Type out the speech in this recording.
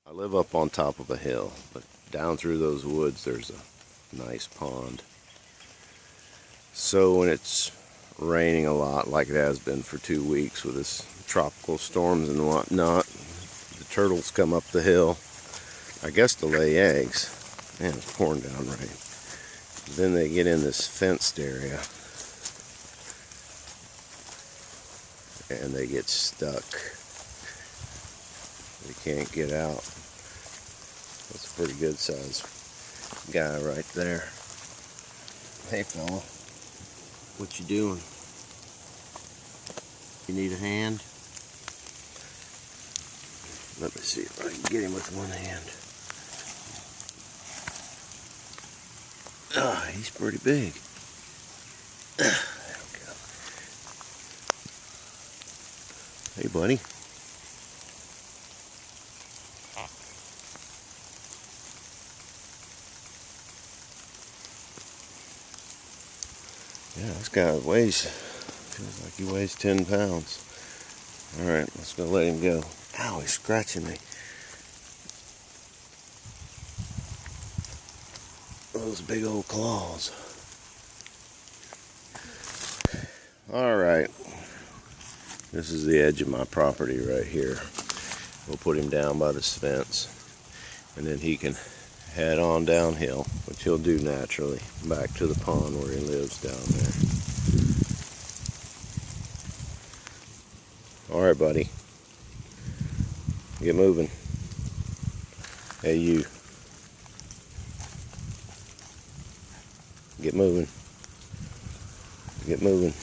I live up on top of a hill, but down through those woods there's a nice pond. So when it's raining a lot, like it has been for 2 weeks with this tropical storms and whatnot, the turtles come up the hill, I guess to lay eggs. Man, it's pouring down rain. Then they get in this fenced area and they get stuck. They can't get out. That's a pretty good sized guy right there. Hey fella, what you doing? You need a hand? Let me see if I can get him with one hand. Ah, he's pretty big. There we go. Hey buddy. Yeah, this guy feels like he weighs 10 pounds. Alright, let's go let him go. Ow, he's scratching me. Those big old claws. Alright, this is the edge of my property right here. We'll put him down by this fence, and then he can head on downhill, which he'll do naturally, back to the pond where he lives down there. Alright, buddy. Get moving. Hey, you. Get moving. Get moving.